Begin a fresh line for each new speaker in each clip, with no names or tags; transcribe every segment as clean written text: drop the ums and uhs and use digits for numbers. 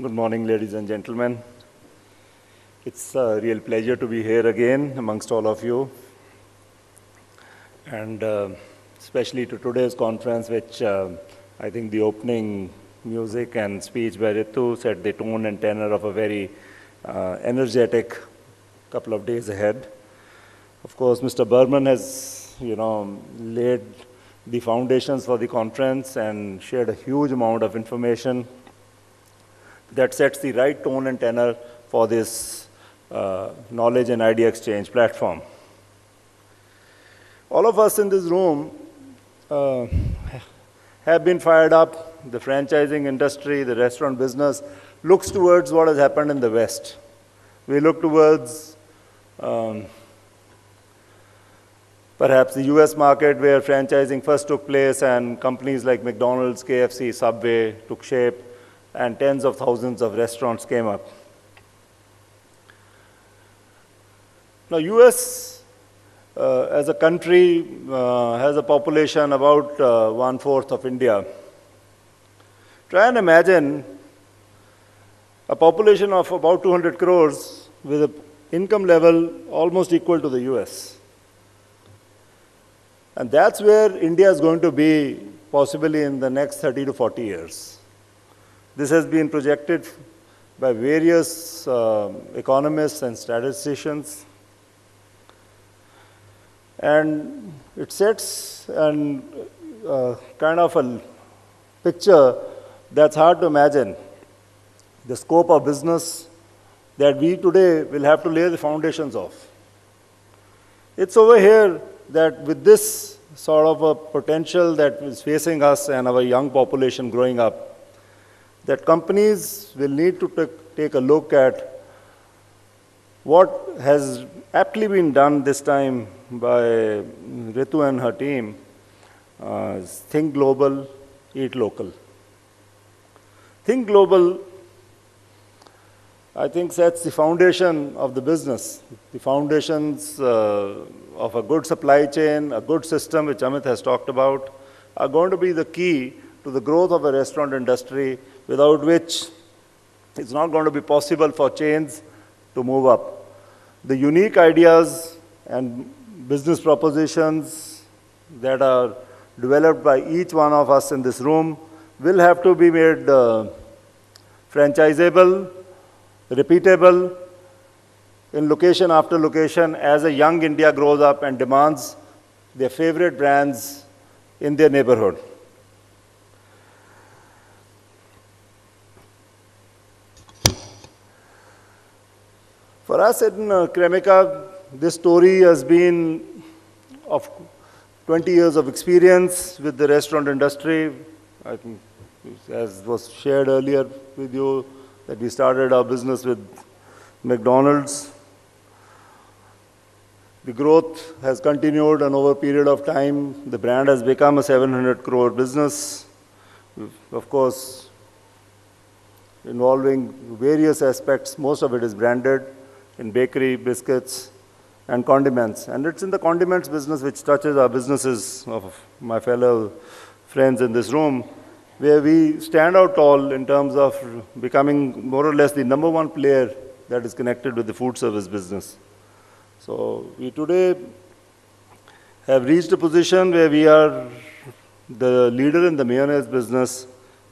Good morning, ladies and gentlemen. It's a real pleasure to be here again amongst all of you. And especially to today's conference, which I think the opening music and speech by Ritu set the tone and tenor of a very energetic couple of days ahead. Of course, Mr. Burman has, laid the foundations for the conference and shared a huge amount of information that sets the right tone and tenor for this knowledge and idea exchange platform. All of us in this room have been fired up. The franchising industry, the restaurant business looks towards what has happened in the West. We look towards perhaps the US market where franchising first took place and companies like McDonald's, KFC, Subway took shape and tens of thousands of restaurants came up. Now, US as a country has a population about 1/4 of India. Try and imagine a population of about 200 crores with an income level almost equal to the US. And that's where India is going to be possibly in the next 30 to 40 years. This has been projected by various economists and statisticians. And it sets kind of a picture that's hard to imagine. The scope of business that we today will have to lay the foundations of. It's over here that with this sort of a potential that is facing us and our young population growing up, that companies will need to take a look at what has aptly been done this time by Ritu and her team, think global, eat local. Think global, I think, sets the foundation of the business, the foundations of a good supply chain, a good system, which Amit has talked about, are going to be the key to the growth of a restaurant industry, without which it's not going to be possible for chains to move up. The unique ideas and business propositions that are developed by each one of us in this room will have to be made franchisable, repeatable in location after location as a young India grows up and demands their favorite brands in their neighborhood. For us in Cremica, this story has been of 20 years of experience with the restaurant industry. I think, as was shared earlier with you, that we started our business with McDonald's. The growth has continued, and over a period of time, the brand has become a 700 crore business, of course, involving various aspects. Most of it is branded in bakery, biscuits, and condiments. And it's in the condiments business which touches our businesses of my fellow friends in this room, where we stand out tall in terms of becoming more or less the #1 player that is connected with the food service business. So we today have reached a position where we are the leader in the mayonnaise business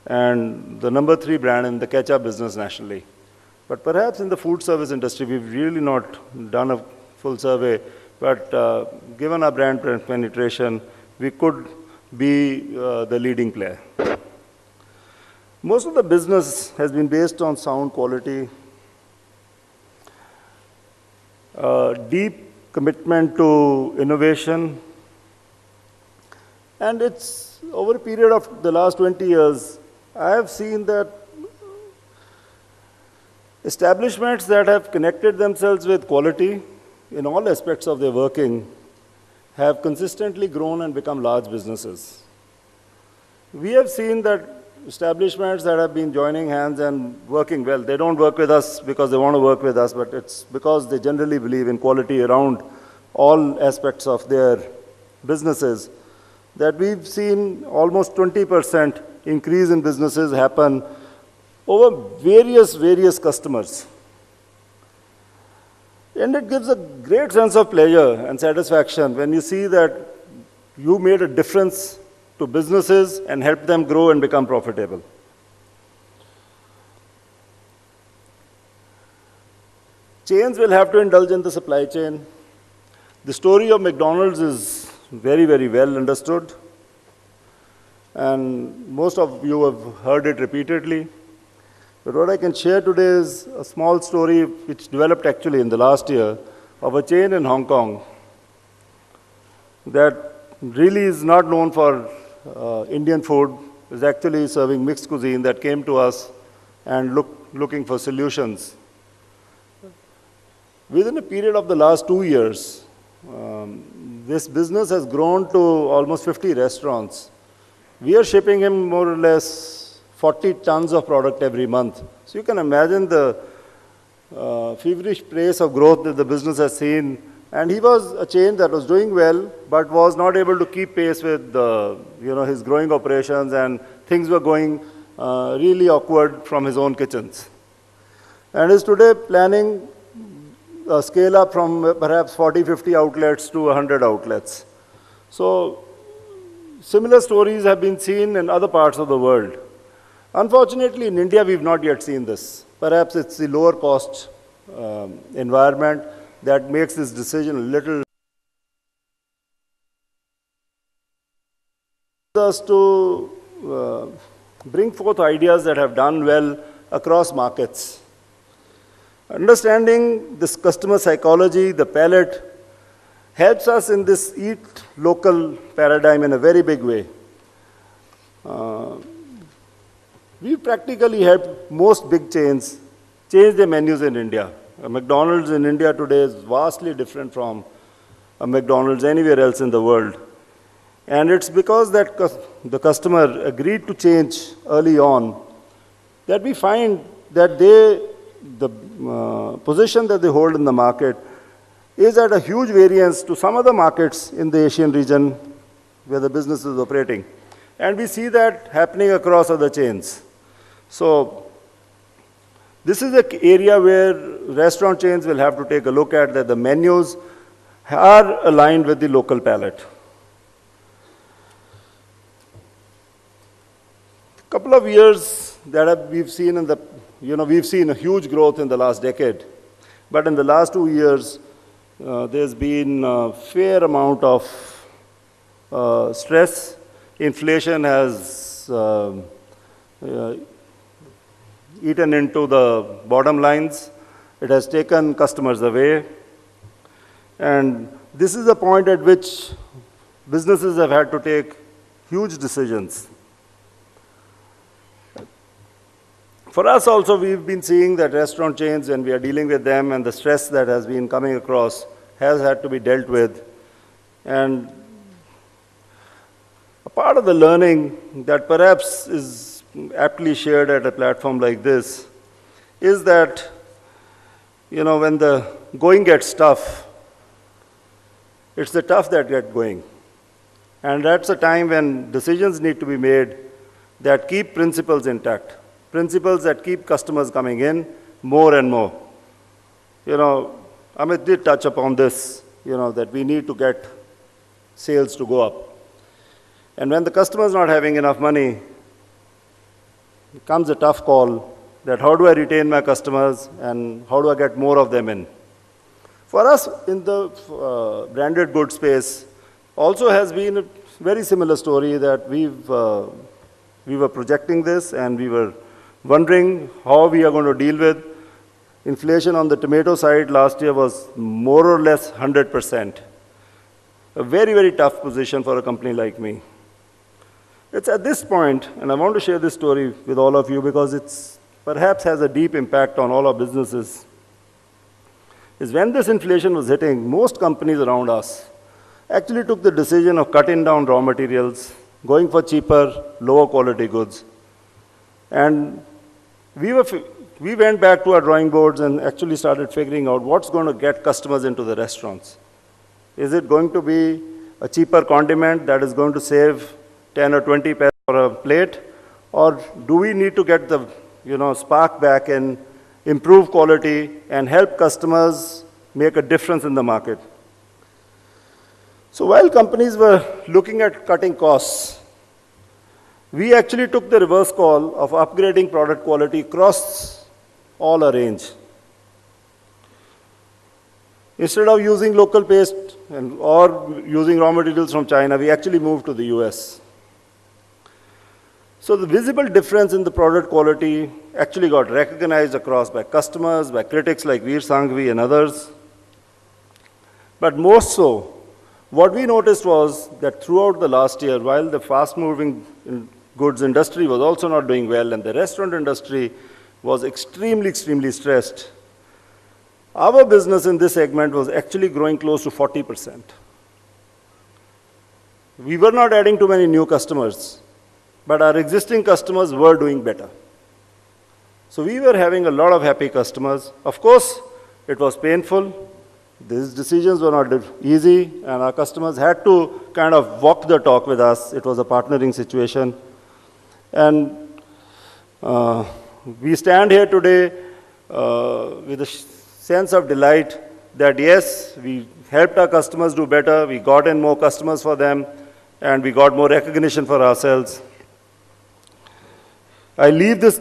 and the #3 brand in the ketchup business nationally. But perhaps in the food service industry, we've really not done a full survey, but given our brand penetration, we could be the leading player. Most of the business has been based on sound quality, deep commitment to innovation, and it's over a period of the last 20 years, I have seen that establishments that have connected themselves with quality in all aspects of their working have consistently grown and become large businesses. We have seen that establishments that have been joining hands and working well, they don't work with us because they want to work with us, but it's because they generally believe in quality around all aspects of their businesses, that we've seen almost 20% increase in businesses happen over various customers. And it gives a great sense of pleasure and satisfaction when you see that you made a difference to businesses and helped them grow and become profitable. Chains will have to indulge in the supply chain. The story of McDonald's is very well understood. And most of you have heard it repeatedly. But what I can share today is a small story which developed actually in the last year of a chain in Hong Kong that really is not known for Indian food, is actually serving mixed cuisine, that came to us and looking for solutions. Within a period of the last 2 years, this business has grown to almost 50 restaurants. We are shipping him more or less 40 tons of product every month. So you can imagine the feverish pace of growth that the business has seen. And he was a chain that was doing well, but was not able to keep pace with his growing operations, and things were going really awkward from his own kitchens. And is today planning a scale up from perhaps 40, 50 outlets to 100 outlets. So similar stories have been seen in other parts of the world. Unfortunately, in India, we've not yet seen this. Perhaps it's the lower cost environment that makes this decision a little us to bring forth ideas that have done well across markets. Understanding this customer psychology, the palate, helps us in this eat local paradigm in a very big way. We practically helped most big chains change their menus in India. A McDonald's in India today is vastly different from a McDonald's anywhere else in the world. And it's because that the customer agreed to change early on that we find that the position that they hold in the market is at a huge variance to some other markets in the Asian region where the business is operating. And we see that happening across other chains. So this is an area where restaurant chains will have to take a look at, that the menus are aligned with the local palate. A couple of years that we've seen we've seen a huge growth in the last decade. But in the last 2 years, there's been a fair amount of stress. Inflation has eaten into the bottom lines. It has taken customers away. And this is the point at which businesses have had to take huge decisions. For us also, we've been seeing that restaurant chains, when we are dealing with them, and the stress that has been coming across has had to be dealt with. And a part of the learning that perhaps is aptly shared at a platform like this is that, when the going gets tough, it's the tough that get going. And that's a time when decisions need to be made that keep principles intact. Principles that keep customers coming in more and more. Amit did touch upon this, that we need to get sales to go up. And when the customer is not having enough money, it comes a tough call that how do I retain my customers and how do I get more of them in? For us in the branded goods space also has been a very similar story, that we were projecting this and we were wondering how we are going to deal with. Inflation on the tomato side last year was more or less 100%. A very tough position for a company like me. It's at this point, and I want to share this story with all of you because it's perhaps has a deep impact on all our businesses, is when this inflation was hitting, most companies around us actually took the decision of cutting down raw materials, going for cheaper, lower quality goods. And we went back to our drawing boards and actually started figuring out what's going to get customers into the restaurants. Is it going to be a cheaper condiment that is going to save 10 or 20 paise for a plate? Or do we need to get the spark back and improve quality and help customers make a difference in the market. So while companies were looking at cutting costs, we actually took the reverse call of upgrading product quality across all our range. Instead of using local paste or using raw materials from China, we actually moved to the US. So the visible difference in the product quality actually got recognized across by customers, by critics like Veer Sanghvi and others. But more so, what we noticed was that throughout the last year, while the fast-moving goods industry was also not doing well and the restaurant industry was extremely, extremely stressed, our business in this segment was actually growing close to 40%. We were not adding too many new customers, but our existing customers were doing better. So we were having a lot of happy customers. Of course, it was painful. These decisions were not easy, and our customers had to kind of walk the talk with us. It was a partnering situation. And we stand here today with a sense of delight that yes, we helped our customers do better, we got in more customers for them, and we got more recognition for ourselves. I leave this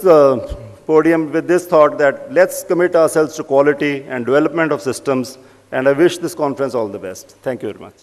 podium with this thought that let's commit ourselves to quality and development of systems, and I wish this conference all the best. Thank you very much.